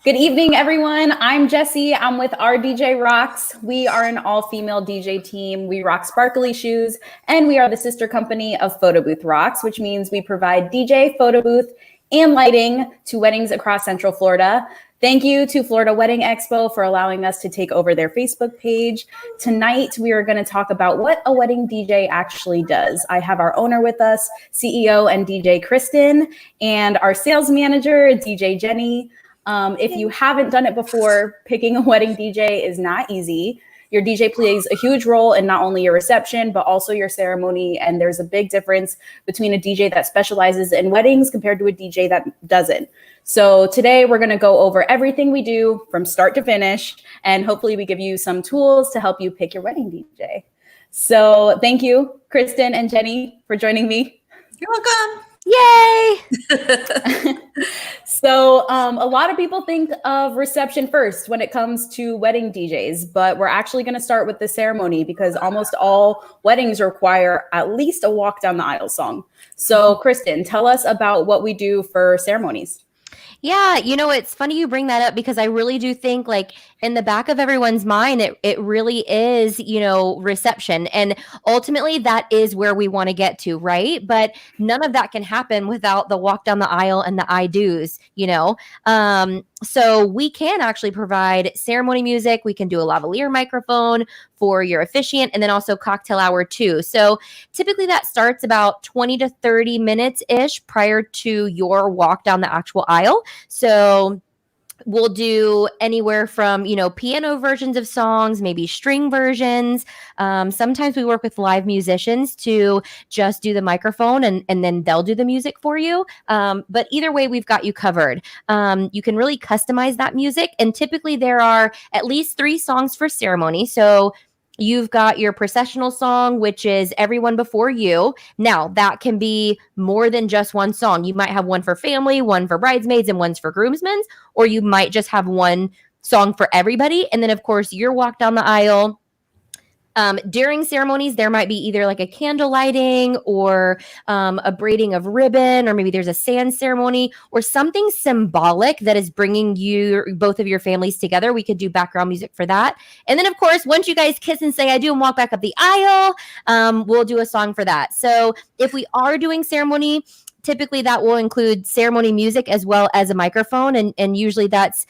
Good evening, everyone. I'm Jessie. I'm with our DJ Rocks. We are an all-female DJ team. We rock sparkly shoes, and we are the sister company of Photo Booth Rocks, which means we provide DJ, photo booth, and lighting to weddings across Central Florida. Thank you to Florida Wedding Expo for allowing us to take over their Facebook page. Tonight, we are going to talk about what a wedding DJ actually does. I have our owner with us, CEO and DJ Kristen, and our sales manager, DJ Jenny. If you haven't done it before, picking a wedding DJ is not easy. Your DJ plays a huge role in not only your reception, but also your ceremony. And there's a big difference between a DJ that specializes in weddings compared to a DJ that doesn't. So today we're going to go over everything we do from start to finish. And hopefully we give you some tools to help you pick your wedding DJ. So thank you, Kristen and Jenny, for joining me. You're welcome. Yay! So a lot of people think of reception first when it comes to wedding DJs, but we're actually going to start with the ceremony because almost all weddings require at least a walk down the aisle song. So Kristen, tell us about what we do for ceremonies. Yeah, it's funny you bring that up because I really do think like in the back of everyone's mind, it really is, reception. And ultimately that is where we want to get to, right? But none of that can happen without the walk down the aisle and the I do's, So we can actually provide ceremony music. We can do a lavalier microphone for your officiant and then also cocktail hour too. So typically that starts about 20 to 30 minutes-ish prior to your walk down the actual aisle. So we'll do anywhere from, piano versions of songs, maybe string versions. Sometimes we work with live musicians to just do the microphone and then they'll do the music for you. But either way, we've got you covered. You can really customize that music. And typically there are at least 3 songs for ceremony. So you've got your processional song, which is Everyone Before You. Now, that can be more than just one song. You might have one for family, one for bridesmaids, and one's for groomsmen, or you might just have one song for everybody. And then, of course, your walk down the aisle. During ceremonies, there might be either like a candle lighting or a braiding of ribbon, or maybe there's a sand ceremony or something symbolic that is bringing both of your families together. We could do background music for that. And then, of course, once you guys kiss and say I do and walk back up the aisle, we'll do a song for that. So if we are doing ceremony, typically that will include ceremony music as well as a microphone. And usually that's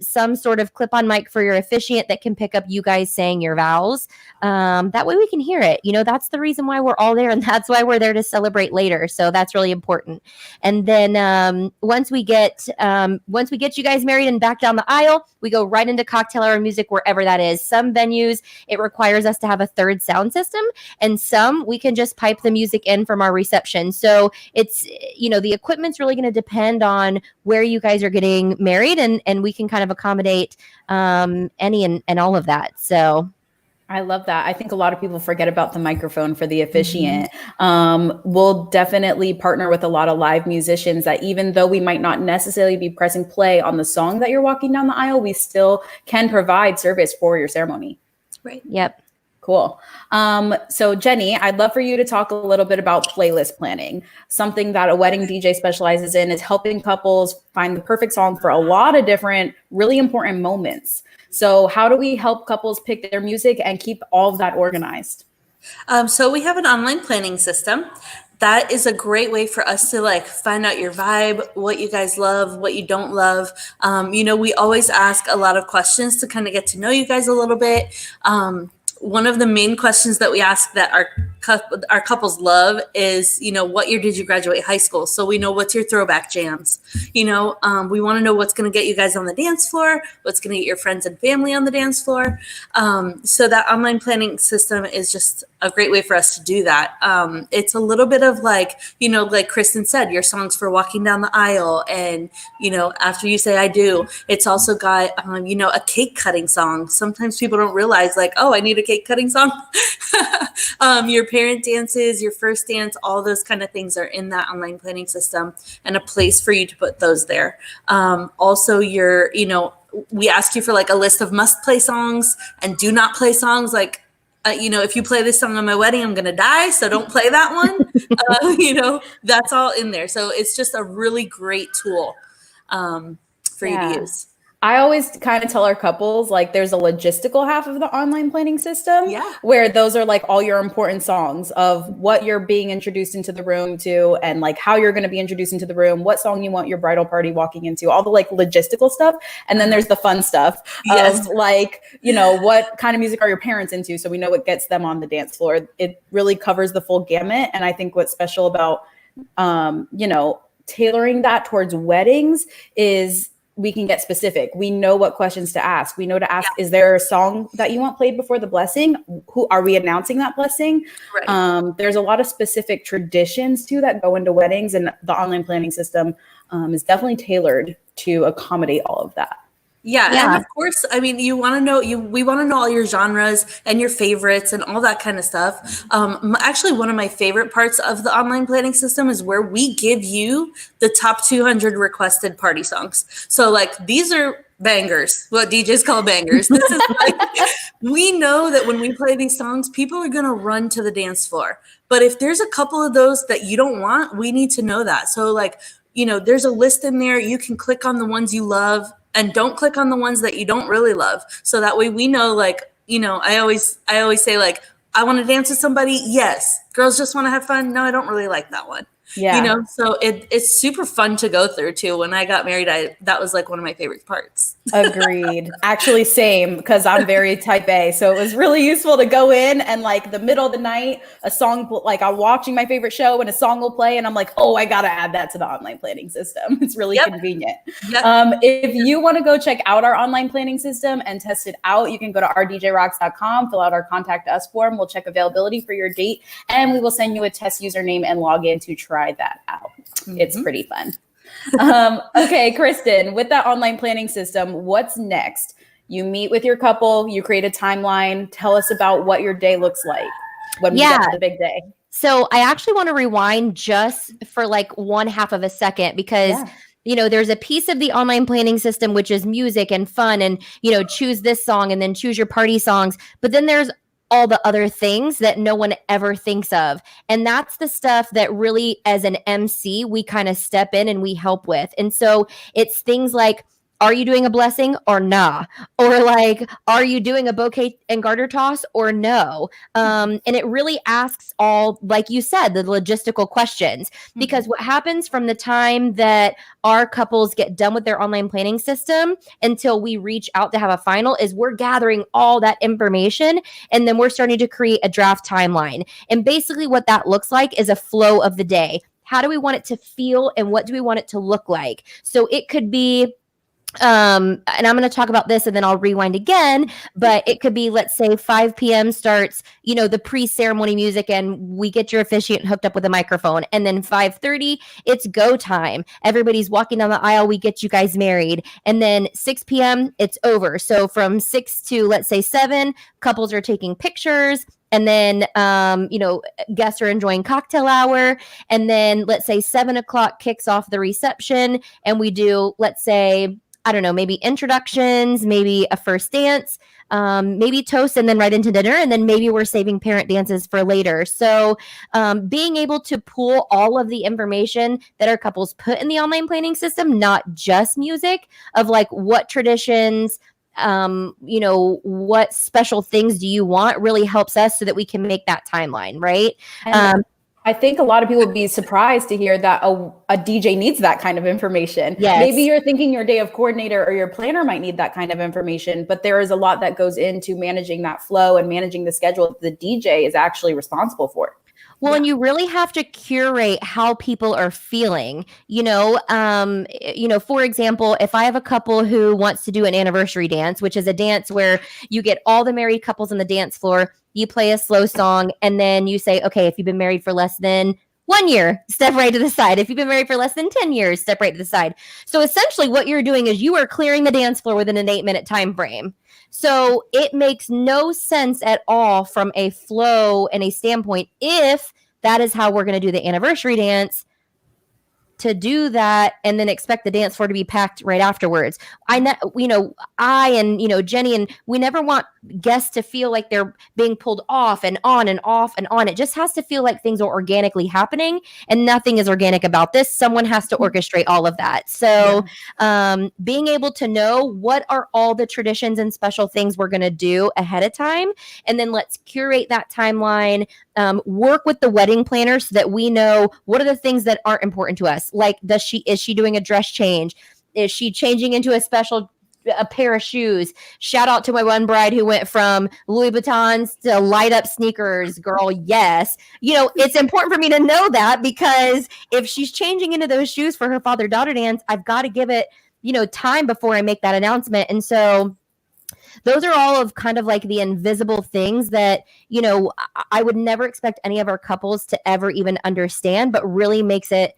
some sort of clip-on mic for your officiant that can pick up you guys saying your vows. That way we can hear it. That's the reason why we're all there. And that's why we're there to celebrate later. So that's really important. And then once we get you guys married and back down the aisle, we go right into cocktail hour music wherever that is. Some venues, it requires us to have a third sound system. And some, we can just pipe the music in from our reception. So it's, the equipment's really going to depend on where you guys are getting married and we can kind of accommodate any and all of that. So I love that. I think a lot of people forget about the microphone for the officiant. We'll definitely partner with a lot of live musicians that even though we might not necessarily be pressing play on the song that you're walking down the aisle, we still can provide service for your ceremony. Right. Yep. Cool. So Jenny, I'd love for you to talk a little bit about playlist planning. Something that a wedding DJ specializes in is helping couples find the perfect song for a lot of different, really important moments. So how do we help couples pick their music and keep all of that organized? So we have an online planning system. That is a great way for us to find out your vibe, what you guys love, what you don't love. We always ask a lot of questions to kind of get to know you guys a little bit. One of the main questions that we ask that our couples love is, what year did you graduate high school? So we know what's your throwback jams. We want to know what's going to get you guys on the dance floor, what's going to get your friends and family on the dance floor. So that online planning system is just a great way for us to do that. It's a little bit of like Kristen said, your songs for walking down the aisle. And, after you say I do, it's also got, a cake cutting song. Sometimes people don't realize I need a cake cutting song. Your parent dances, your first dance, all those kind of things are in that online planning system and a place for you to put those there. Also we ask you for a list of must play songs and do not play songs. If you play this song on my wedding, I'm going to die. So don't play that one. That's all in there. So it's just a really great tool for you to use. I always kind of tell our couples, like, there's a logistical half of the online planning system Yeah. where those are like all your important songs of what you're being introduced into the room to, and like how you're going to be introduced into the room, what song you want your bridal party walking into, all the like logistical stuff. And then there's the fun stuff Yes. of like, you know, what kind of music are your parents into? So we know what gets them on the dance floor. It really covers the full gamut. And I think what's special about, you know, tailoring that towards weddings is we can get specific. We know what questions to ask. We know to ask, is there a song that you want played before the blessing? Who are we announcing that blessing? Right. There's a lot of specific traditions too that go into weddings, and the online planning system is definitely tailored to accommodate all of that. Yeah, Yeah. and of course, I mean, we want to know all your genres and your favorites and all that kind of stuff. Actually, one of my favorite parts of the online planning system is where we give you the top 200 requested party songs. So, like, these are bangers, what DJs call bangers. This is like, we know that when we play these songs, people are going to run to the dance floor. But if there's a couple of those that you don't want, we need to know that. So, like, you know, there's a list in there. You can click on the ones you love and don't click on the ones that you don't really love. So that way we know, like, you know, I always say, like, I want to dance with somebody. Yes. Girls just want to have fun. No, I don't really like that one. Yeah. You know, so it's super fun to go through too. When I got married, that was like one of my favorite parts. Agreed. Actually, same, because I'm very type A. So it was really useful to go in and like the middle of the night, a song, like I'm watching my favorite show and a song will play and I'm like, oh, I got to add that to the online planning system. It's really convenient. Yep. If you want to go check out our online planning system and test it out, you can go to rdjrocks.com, fill out our contact us form. We'll check availability for your date and we will send you a test username and login to try that out. It's pretty fun. Okay, Kristen, with that online planning system, what's next? You meet with your couple, you create a timeline. Tell us about what your day looks like when we get to the big day. So I actually want to rewind just for like one half of a second because you know, there's a piece of the online planning system, which is music and fun and, you know, choose this song and then choose your party songs. But then there's all the other things that no one ever thinks of. And that's the stuff that really, as an MC, we kind of step in and we help with. And so it's things like, are you doing a blessing or nah? Or like, are you doing a bouquet and garter toss or no? And it really asks all, like you said, the logistical questions. Because what happens from the time that our couples get done with their online planning system until we reach out to have a final is we're gathering all that information and then we're starting to create a draft timeline. And basically what that looks like is a flow of the day. How do we want it to feel and what do we want it to look like? So it could be and I'm going to talk about this and then I'll rewind again, but it could be, let's say 5 p.m. starts, you know, the pre-ceremony music and we get your officiant hooked up with a microphone. And then 5:30, it's go time. Everybody's walking down the aisle. We get you guys married. And then 6 p.m., it's over. So from 6 to, let's say 7, couples are taking pictures. And then, you know, guests are enjoying cocktail hour. And then let's say 7 o'clock kicks off the reception and we do, let's say, I don't know, maybe introductions, maybe a first dance, maybe toast, and then right into dinner. And then maybe we're saving parent dances for later. So being able to pull all of the information that our couples put in the online planning system, not just music, of like what traditions, you know, what special things do you want, really helps us so that we can make that timeline, right? I think a lot of people would be surprised to hear that a DJ needs that kind of information. Yes. Maybe you're thinking your day of coordinator or your planner might need that kind of information, but there is a lot that goes into managing that flow and managing the schedule that the DJ is actually responsible for. Well, and you really have to curate how people are feeling, you know, for example, if I have a couple who wants to do an anniversary dance, which is a dance where you get all the married couples on the dance floor, you play a slow song, and then you say, okay, if you've been married for less than 1 year, step right to the side. If you've been married for less than 10 years, step right to the side. So essentially what you're doing is you are clearing the dance floor within an 8-minute time frame. So it makes no sense at all from a flow and a standpoint if that is how we're going to do the anniversary dance. to do that and then expect the dance floor to be packed right afterwards. I and Jenny, and we never want guests to feel like they're being pulled off and on and off and on. It just has to feel like things are organically happening, and nothing is organic about this. Someone has to orchestrate all of that. So being able to know what are all the traditions and special things we're going to do ahead of time, and then let's curate that timeline, work with the wedding planner so that we know what are the things that aren't important to us. Like, is she doing a dress change? Is she changing into a pair of shoes? Shout out to my one bride who went from Louis Vuittons to light up sneakers. Girl, yes. It's important for me to know that, because if she's changing into those shoes for her father-daughter dance, I've got to give it, time before I make that announcement. And so those are all of kind of like the invisible things that, I would never expect any of our couples to ever even understand, but really makes it,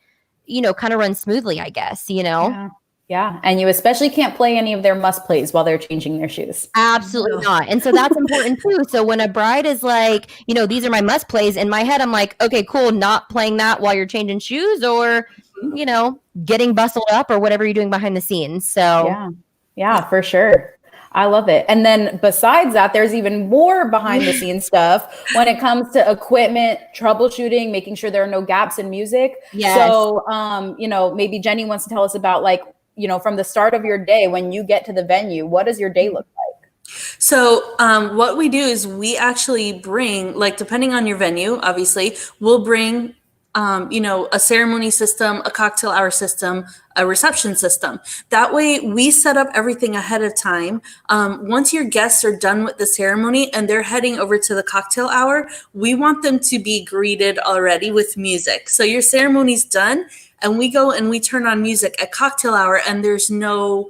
kind of run smoothly, I guess, Yeah. And you especially can't play any of their must plays while they're changing their shoes. Absolutely not. And so that's important too. So when a bride is like, these are my must plays, in my head, I'm like, okay, cool. Not playing that while you're changing shoes, or, getting bustled up, or whatever you're doing behind the scenes. So yeah, for sure. I love it. And then besides that, there's even more behind the scenes stuff when it comes to equipment, troubleshooting, making sure there are no gaps in music. Yes. So, maybe Jenny wants to tell us about, like, from the start of your day, when you get to the venue, what does your day look like? So what we do is we actually bring, like, depending on your venue, obviously, we'll bring a ceremony system, a cocktail hour system, a reception system. That way we set up everything ahead of time. Once your guests are done with the ceremony and they're heading over to the cocktail hour, we want them to be greeted already with music. So your ceremony's done, and we go and we turn on music at cocktail hour, and there's no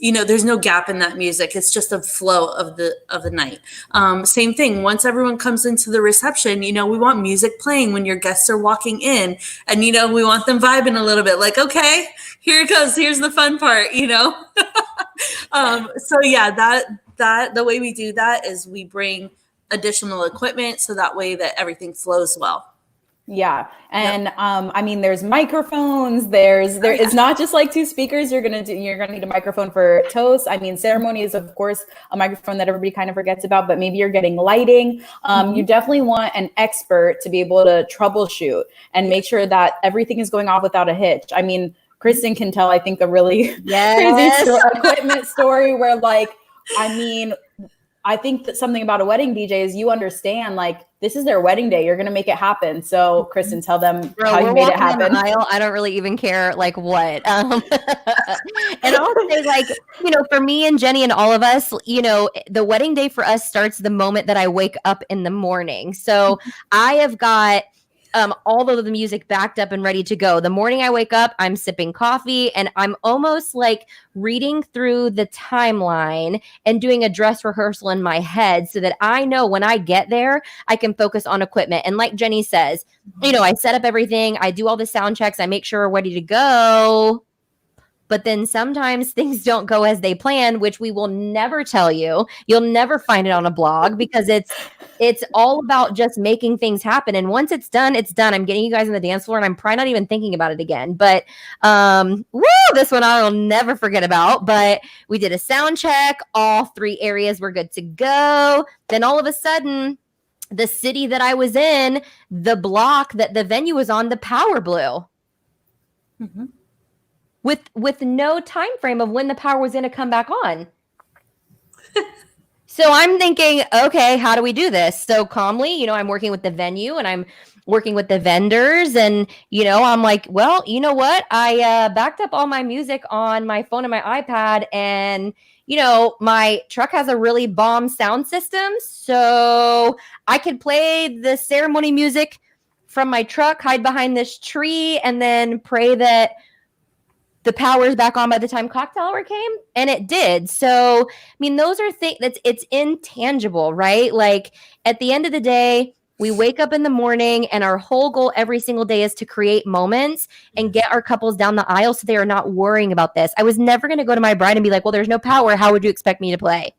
there's no gap in that music. It's just a flow of the night. Same thing. Once everyone comes into the reception, we want music playing when your guests are walking in, and, we want them vibing a little bit, like, okay, here it goes. Here's the fun part, So yeah, that the way we do that is we bring additional equipment, so that way that everything flows well. Yeah. And there's microphones, it's not just like two speakers. You're going to need a microphone for toast. Ceremony is, of course, a microphone that everybody kind of forgets about, but maybe you're getting lighting. You definitely want an expert to be able to troubleshoot and make sure that everything is going off without a hitch. Kristen can tell, I think, a really crazy equipment story where, like, I think that something about a wedding DJ is you understand, like, this is their wedding day. You're going to make it happen. So, Kristen, tell them how you made it happen. I don't really even care, like, what. And I'll say, like, for me and Jenny and all of us, the wedding day for us starts the moment that I wake up in the morning. So I have got all of the music backed up and ready to go. The morning I wake up, I'm sipping coffee, and I'm almost like reading through the timeline and doing a dress rehearsal in my head, so that I know when I get there, I can focus on equipment. And like Jenny says, I set up everything, I do all the sound checks, I make sure we're ready to go. But then sometimes things don't go as they plan, which we will never tell you. You'll never find it on a blog, because it's all about just making things happen. And once it's done, it's done. I'm getting you guys on the dance floor, and I'm probably not even thinking about it again. But this one I will never forget about. But we did a sound check. All 3 areas were good to go. Then all of a sudden, the city that I was in, the block that the venue was on, the power blew. Mm-hmm. With no time frame of when the power was going to come back on. So I'm thinking, okay, how do we do this? So calmly, I'm working with the venue, and I'm working with the vendors, and, I'm like, well, you know what? I backed up all my music on my phone and my iPad, and, my truck has a really bomb sound system. So I could play the ceremony music from my truck, hide behind this tree, and then pray that the power is back on by the time cocktail hour came, and it did. So, those are things it's intangible, right? Like, at the end of the day, we wake up in the morning, and our whole goal every single day is to create moments and get our couples down the aisle so they are not worrying about this. I was never going to go to my bride and be like, well, there's no power. How would you expect me to play?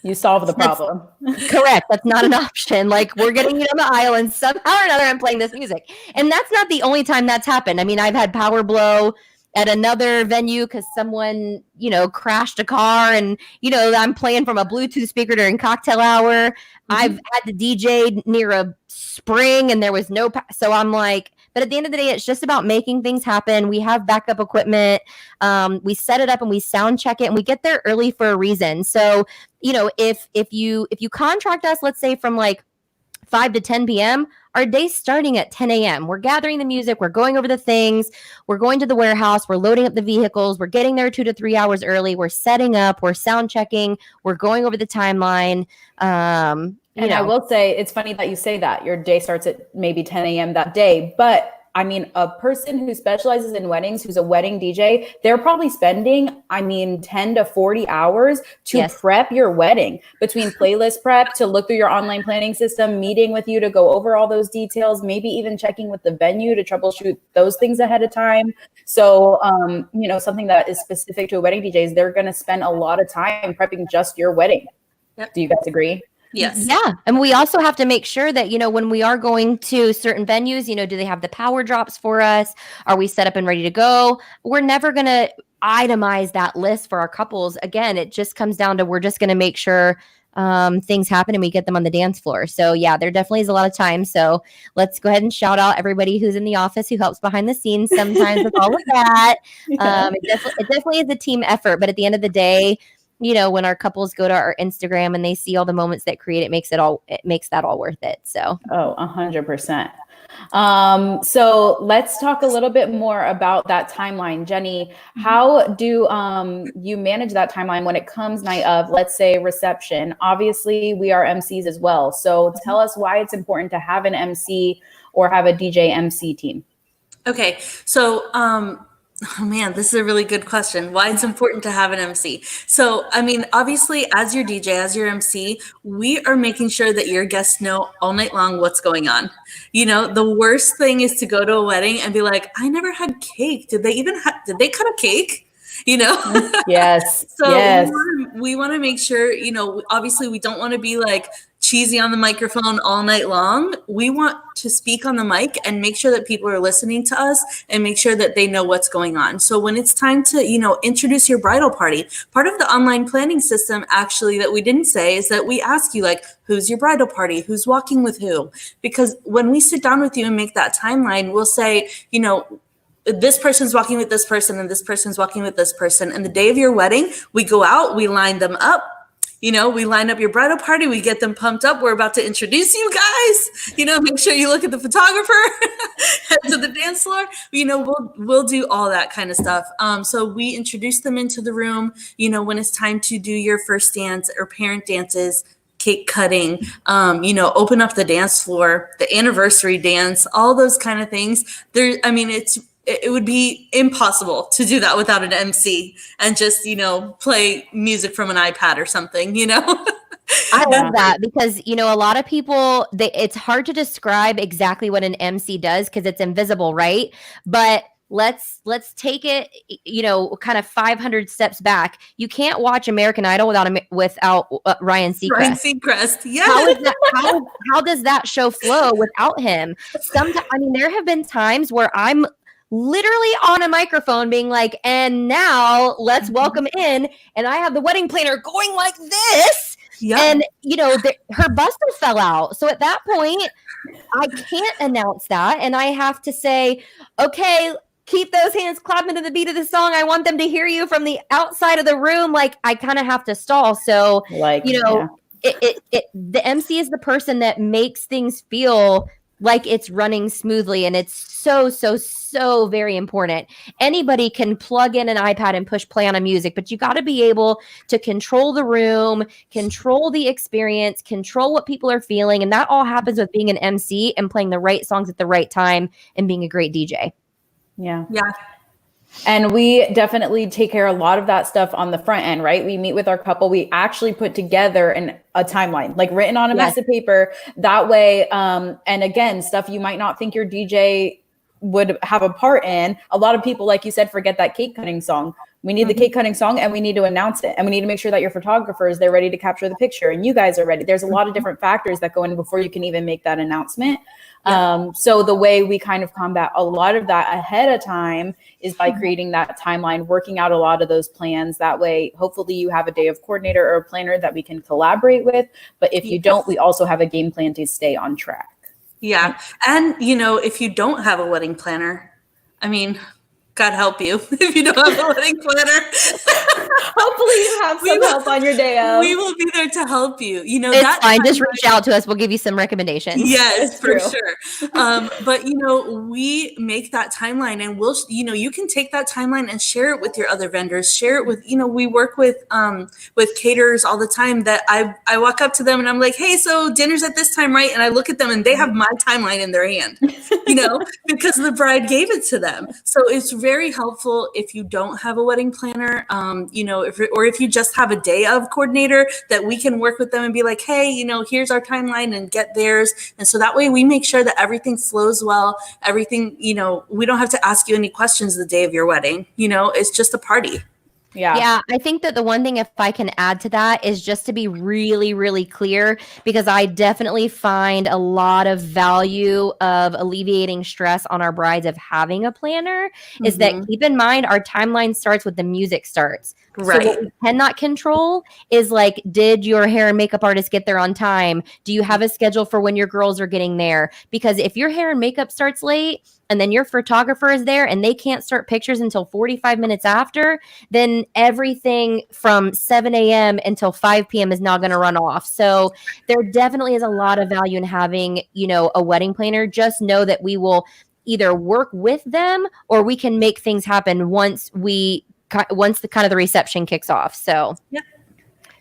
You solve the problem. Correct. That's not an option. Like, we're getting you on the aisle and somehow or another I'm playing this music. And that's not the only time that's happened. I mean, I've had power blow at another venue because someone, crashed a car and, I'm playing from a Bluetooth speaker during cocktail hour. Mm-hmm. I've had the DJ near a spring and there was no, so I'm like, but at the end of the day, it's just about making things happen. We have backup equipment. We set it up and we sound check it and we get there early for a reason. So, if you contract us, let's say from like 5 to 10 p.m., our day's starting at 10 a.m. We're gathering the music. We're going over the things. We're going to the warehouse. We're loading up the vehicles. We're getting there 2 to 3 hours early. We're setting up. We're sound checking. We're going over the timeline. And I will say, it's funny that you say that. Your day starts at maybe 10 a.m. that day. But I mean, a person who specializes in weddings, who's a wedding DJ, they're probably spending, 10 to 40 hours to prep your wedding, between playlist prep, to look through your online planning system, meeting with you to go over all those details, maybe even checking with the venue to troubleshoot those things ahead of time. So, something that is specific to a wedding DJ is they're going to spend a lot of time prepping just your wedding. Yep. Do you guys agree? Yes. Yeah. And we also have to make sure that, when we are going to certain venues, do they have the power drops for us? Are we set up and ready to go? We're never going to itemize that list for our couples. Again, it just comes down to, we're just going to make sure things happen and we get them on the dance floor. So yeah, there definitely is a lot of time. So let's go ahead and shout out everybody who's in the office who helps behind the scenes sometimes with all of that. It definitely is a team effort, but at the end of the day, when our couples go to our Instagram and they see all the moments that create, it makes that all worth it. So, 100%. So let's talk a little bit more about that timeline. Jenny, how do you manage that timeline when it comes night of, let's say, reception? Obviously, we are MCs as well. So tell us why it's important to have an MC or have a DJ MC team. Okay. So, oh man, this is a really good question. Why it's important to have an MC. So, obviously, as your DJ, as your MC, we are making sure that your guests know all night long what's going on. The worst thing is to go to a wedding and be like, I never had cake. Did they cut a cake? Yes. So yes. we want to make sure, obviously we don't want to be like cheesy on the microphone all night long. We want to speak on the mic and make sure that people are listening to us and make sure that they know what's going on. So when it's time to, introduce your bridal party, part of the online planning system actually that we didn't say is that we ask you, like, who's your bridal party? Who's walking with who? Because when we sit down with you and make that timeline, we'll say, this person's walking with this person and this person's walking with this person. And the day of your wedding, we go out, we line them up. We line up your bridal party. We get them pumped up. We're about to introduce you guys. Make sure you look at the photographer, head to the dance floor. We'll do all that kind of stuff. So we introduce them into the room. When it's time to do your first dance or parent dances, cake cutting, open up the dance floor, the anniversary dance, all those kind of things. It would be impossible to do that without an MC and just, play music from an iPad or something, I love that because, a lot of people, it's hard to describe exactly what an MC does because it's invisible, right? But let's take it, kind of 500 steps back. You can't watch American Idol without Ryan Seacrest. Ryan Seacrest, yeah. How does that show flow without him? There have been times where I'm literally on a microphone being like, and now let's welcome in, and I have the wedding planner going like this. Yeah. And, her buster fell out. So at that point, I can't announce that. And I have to say, okay, keep those hands clapping to the beat of the song. I want them to hear you from the outside of the room. Like, I kind of have to stall. So, the MC is the person that makes things feel like it's running smoothly. And it's so very important. Anybody can plug in an iPad and push play on a music, but you got to be able to control the room, control the experience, control what people are feeling. And that all happens with being an MC and playing the right songs at the right time and being a great DJ. Yeah. Yeah. And we definitely take care of a lot of that stuff on the front end, right? We meet with our couple. We actually put together a timeline, like written on a mess of paper. That way, and again, stuff you might not think your DJ would have a part in. A lot of people, like you said, forget that cake cutting song. We need the cake cutting song, and we need to announce it. And we need to make sure that your photographers, they're ready to capture the picture, and you guys are ready. There's a lot of different factors that go in before you can even make that announcement. So the way we kind of combat a lot of that ahead of time is by creating that timeline, working out a lot of those plans. That way, hopefully you have a day of coordinator or a planner that we can collaborate with. But if you don't, we also have a game plan to stay on track. Yeah. And, you know, if you don't have a wedding planner, I mean, God help you if you don't have a wedding planner. Hopefully you have some help on your day of. We will be there to help you. You know, It's fine. Just reach out to us. We'll give you some recommendations. Yes, for sure. But, you know, we make that timeline, and we'll, you know, you can take that timeline and share it with your other vendors, share it with, you know, we work with caterers all the time that I walk up to them and I'm like, hey, so dinner's at this time, right? And I look at them and they have my timeline in their hand, you know, because the bride gave it to them. So it's very helpful if you don't have a wedding planner, you know, if you just have a day of coordinator, that we can work with them and be like, hey, you know, here's our timeline and get theirs. And so that way we make sure that everything flows well, everything, you know, we don't have to ask you any questions the day of your wedding. You know, it's just a party. Yeah, I think that the one thing, if I can add to that, is just to be really, really clear, because I definitely find a lot of value of alleviating stress on our brides of having a planner, is that keep in mind our timeline starts with the music starts. Right. So what we cannot control is like, did your hair and makeup artist get there on time? Do you have a schedule for when your girls are getting there? Because if your hair and makeup starts late and then your photographer is there and they can't start pictures until 45 minutes after, then everything from 7 a.m. until 5 p.m. is not going to run off. So there definitely is a lot of value in having, you know, a wedding planner. Just know that we will either work with them or we can make things happen once the kind of the reception kicks off. So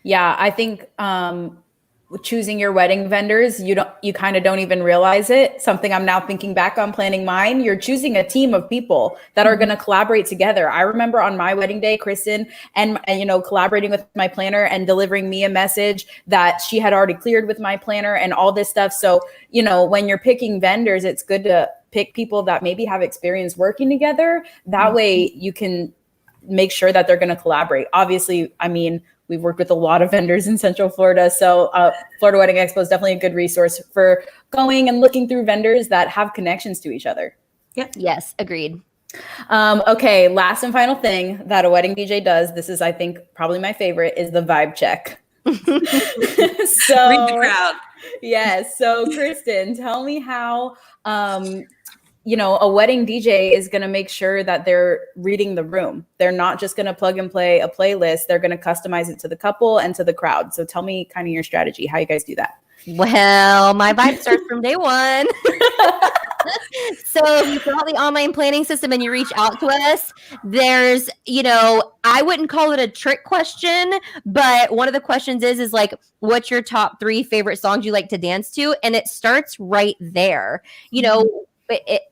yeah, I think choosing your wedding vendors, you kind of don't even realize it. Something I'm now thinking back on planning mine, you're choosing a team of people that are going to collaborate together. I remember on my wedding day, Kristen and you know, collaborating with my planner and delivering me a message that she had already cleared with my planner and all this stuff. So, you know, when you're picking vendors, it's good to pick people that maybe have experience working together. That way you can make sure that they're going to collaborate. Obviously, I mean, we've worked with a lot of vendors in Central Florida. So Florida Wedding Expo is definitely a good resource for going and looking through vendors that have connections to each other. Yep. Yes, agreed. Okay, last and final thing that a wedding DJ does, this is, I think, probably my favorite, is the vibe check. So read the crowd. Yes. So Kristen, tell me how you know, a wedding DJ is going to make sure that they're reading the room. They're not just going to plug and play a playlist. They're going to customize it to the couple and to the crowd. So tell me kind of your strategy, how you guys do that. Well, my vibe starts from day one. So if you fill out the online planning system and you reach out to us, there's, you know, I wouldn't call it a trick question, but one of the questions is like, what's your top 3 favorite songs you like to dance to? And it starts right there, you know.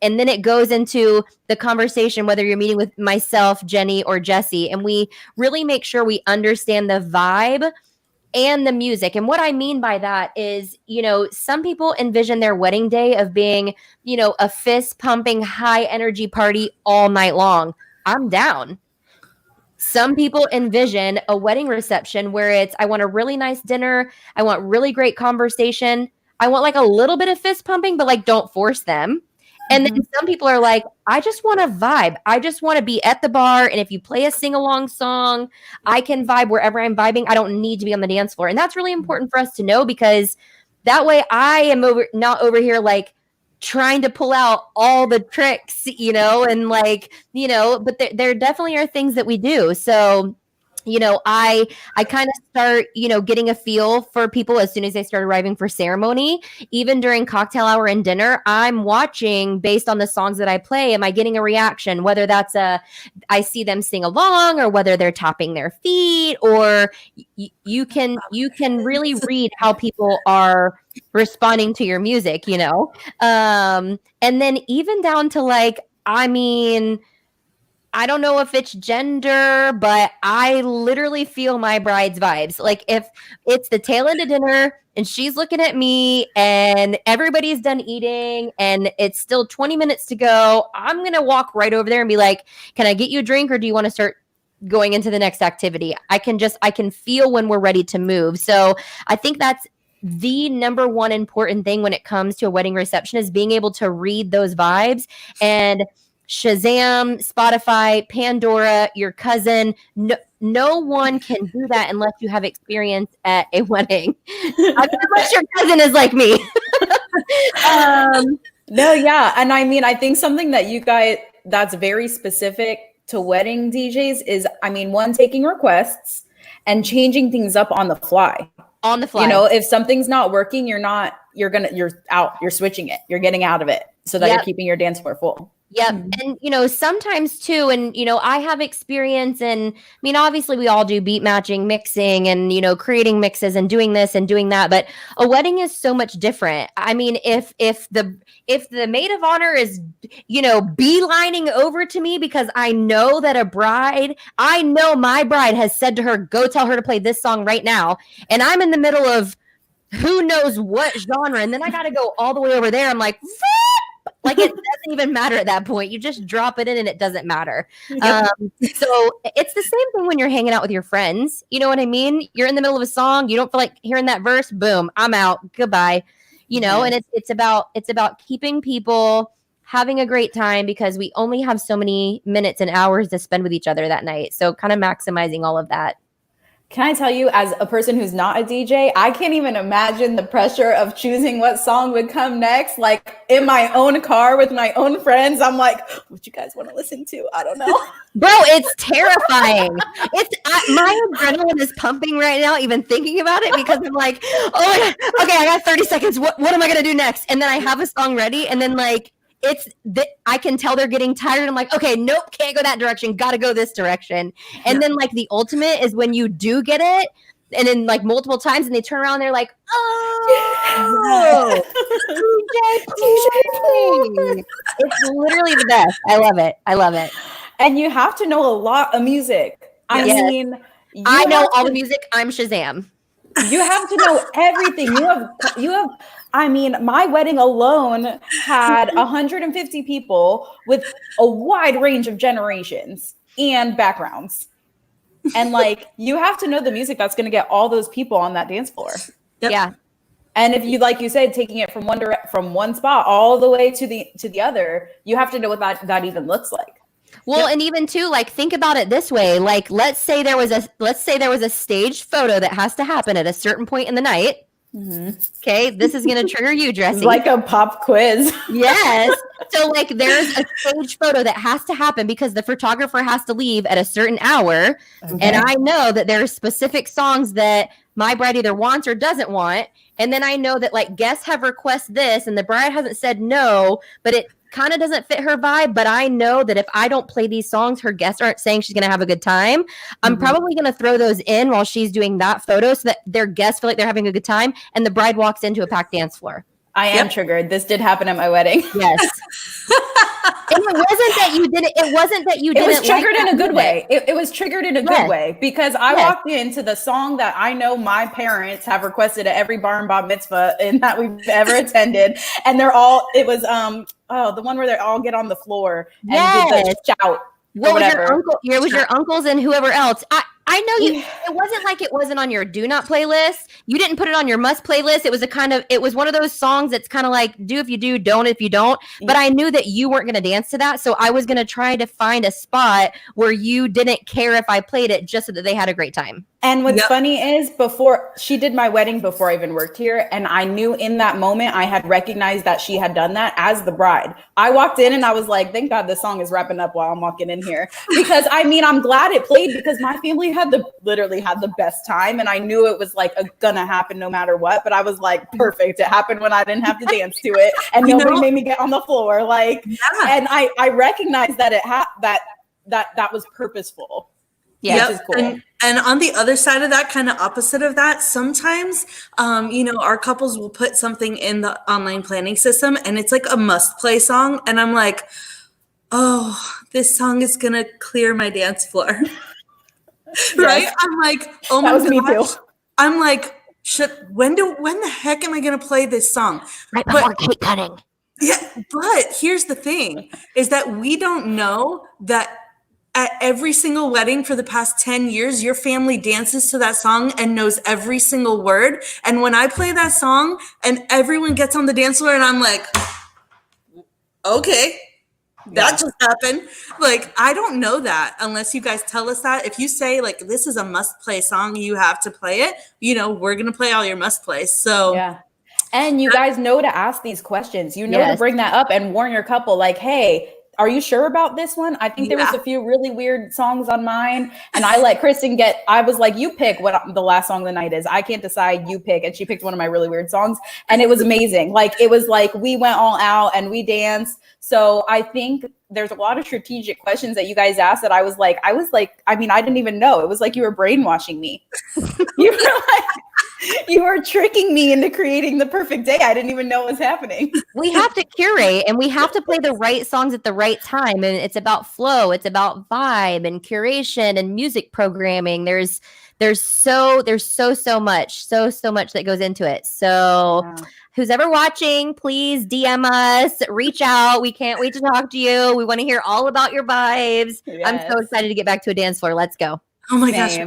And then it goes into the conversation, whether you're meeting with myself, Jenny, or Jesse, and we really make sure we understand the vibe and the music. And what I mean by that is, you know, some people envision their wedding day of being, you know, a fist pumping, high energy party all night long. I'm down. Some people envision a wedding reception where it's, I want a really nice dinner. I want really great conversation. I want like a little bit of fist pumping, but like don't force them. And then some people are like, I just want to vibe. I just want to be at the bar. And if you play a sing-along song, I can vibe wherever I'm vibing. I don't need to be on the dance floor. And that's really important for us to know, because that way I am not over here like trying to pull out all the tricks, you know, and like, you know, but there definitely are things that we do. So, you know, I kind of start, you know, getting a feel for people as soon as they start arriving for ceremony. Even during cocktail hour and dinner, I'm watching based on the songs that I play. Am I getting a reaction? Whether that's I see them sing along, or whether they're tapping their feet, or you can really read how people are responding to your music, you know? And then even down to like, I mean, I don't know if it's gender, but I literally feel my bride's vibes. Like if it's the tail end of dinner and she's looking at me and everybody's done eating and it's still 20 minutes to go, I'm going to walk right over there and be like, can I get you a drink, or do you want to start going into the next activity. I can feel when we're ready to move. So I think that's the number one important thing when it comes to a wedding reception is being able to read those vibes. And Shazam, Spotify, Pandora, your cousin, no one can do that unless you have experience at a wedding. Unless your cousin is like me. No, yeah. And I mean, I think something that you guys that's very specific to wedding DJs is, I mean, one, taking requests and changing things up on the fly. On the fly. You know, if something's not working, you're out, you're switching it, you're getting out of it so that you're keeping your dance floor full. Yep. And, you know, sometimes too, and, you know, I have experience in, I mean, obviously we all do beat matching, mixing and, you know, creating mixes and doing this and doing that. But a wedding is so much different. I mean, if the maid of honor is, you know, beelining over to me because I know that I know my bride has said to her, go tell her to play this song right now. And I'm in the middle of who knows what genre. And then I got to go all the way over there. I'm like, like it doesn't even matter at that point. You just drop it in and it doesn't matter. So it's the same thing when you're hanging out with your friends. You know what I mean? You're in the middle of a song. You don't feel like hearing that verse. Boom, I'm out. Goodbye. You know, and it's about keeping people having a great time because we only have so many minutes and hours to spend with each other that night. So kind of maximizing all of that. Can I tell you, as a person who's not a DJ, I can't even imagine the pressure of choosing what song would come next. Like in my own car with my own friends, I'm like, what you guys want to listen to? I don't know. Bro, it's terrifying. My adrenaline is pumping right now, even thinking about it, because I'm like, oh my God, okay, I got 30 seconds. What am I going to do next? And then I have a song ready. And then like, I can tell they're getting tired. I'm like, okay, nope, can't go that direction. Got to go this direction. And then like the ultimate is when you do get it, and then like multiple times, and they turn around, and they're like, oh, DJ, it's literally the best. I love it. And you have to know a lot of music. I mean, I know all the music. I'm Shazam. You have to know everything. You have. I mean, my wedding alone had 150 people with a wide range of generations and backgrounds. And like, you have to know the music that's going to get all those people on that dance floor. Yep. Yeah. And if you, like you said, taking it from one spot all the way to the other, you have to know what that even looks like. Well, and even too, like, think about it this way. Like, let's say there was a staged photo that has to happen at a certain point in the night. Mm-hmm. Okay, this is going to trigger you, Jessie. Like a pop quiz. Yes. So, like, there's a staged photo that has to happen because the photographer has to leave at a certain hour. Okay. And I know that there are specific songs that my bride either wants or doesn't want. And then I know that, like, guests have requested this and the bride hasn't said no, but it kind of doesn't fit her vibe. But I know that if I don't play these songs, her guests aren't saying she's going to have a good time. I'm probably going to throw those in while she's doing that photo so that their guests feel like they're having a good time and the bride walks into a packed dance floor. I am triggered. This did happen at my wedding. Yes. And it wasn't that you didn't. It wasn't that you didn't. It was triggered in a good way. It was triggered in a good way because I walked into the song that I know my parents have requested at every bar and bat mitzvah and that we've ever attended, and they're all. It was the one where they all get on the floor and do the shout. What was your uncle? It was your uncles and whoever else. I know you. It wasn't like it wasn't on your do not playlist. You didn't put it on your must playlist. It was one of those songs that's kind of like do if you do, don't if you don't. But I knew that you weren't going to dance to that, so I was going to try to find a spot where you didn't care if I played it, just so that they had a great time. And what's funny is before she did my wedding, before I even worked here, and I knew in that moment I had recognized that she had done that as the bride. I walked in and I was like, thank God this song is wrapping up while I'm walking in here. Because I mean, I'm glad it played because my family literally had the best time. And I knew it was like gonna happen no matter what. But I was like, perfect. It happened when I didn't have to dance to it. And nobody made me get on the floor. Like, and I recognized that that was purposeful. Yeah, which is cool. And on the other side of that, kind of opposite of that, sometimes, our couples will put something in the online planning system and it's like a must play song. And I'm like, oh, this song is going to clear my dance floor. Right? I'm like, oh my gosh. Me too. I'm like, when the heck am I going to play this song? Right before cake cutting. Yeah. But here's the thing is that we don't know that at every single wedding for the past 10 years, your family dances to that song and knows every single word. And when I play that song and everyone gets on the dance floor and I'm like, okay, that just happened. Like, I don't know that unless you guys tell us that. If you say like, this is a must play song, you have to play it, you know, we're going to play all your must plays. So yeah. And you guys know to ask these questions, you know, to bring that up and warn your couple like, hey, are you sure about this one? I think there was a few really weird songs on mine. And I let Kristen I was like, you pick what the last song of the night is. I can't decide, you pick. And she picked one of my really weird songs. And it was amazing. Like, it was like, we went all out and we danced. So I think there's a lot of strategic questions that you guys asked that I was like, I mean, I didn't even know. It was like you were brainwashing me. You were like, you were tricking me into creating the perfect day. I didn't even know what was happening. We have to curate and we have to play the right songs at the right time. And it's about flow. It's about vibe and curation and music programming. There's so much that goes into it. So who's ever watching, please DM us, reach out. We can't wait to talk to you. We want to hear all about your vibes. Yes. I'm so excited to get back to a dance floor. Let's go. Oh my gosh.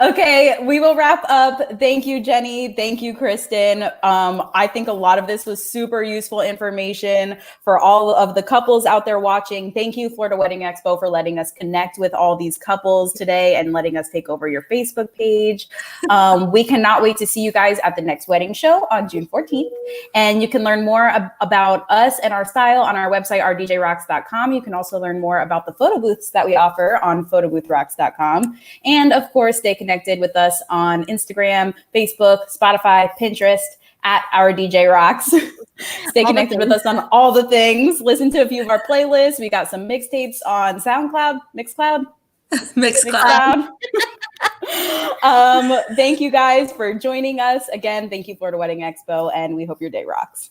Okay, we will wrap up. Thank you, Jenny. Thank you, Kristen. I think a lot of this was super useful information for all of the couples out there watching. Thank you, Florida Wedding Expo, for letting us connect with all these couples today and letting us take over your Facebook page. We cannot wait to see you guys at the next wedding show on June 14th. And you can learn more about us and our style on our website, rdjrocks.com. You can also learn more about the photo booths that we offer on photoboothrocks.com. And of course, stay connected with us on Instagram, Facebook, Spotify, Pinterest at Our DJ Rocks. Stay connected with us on all the things. Listen to a few of our playlists. We got some mixtapes on SoundCloud, Mixcloud. Thank you guys for joining us. Again, thank you, Florida Wedding Expo, and we hope your day rocks.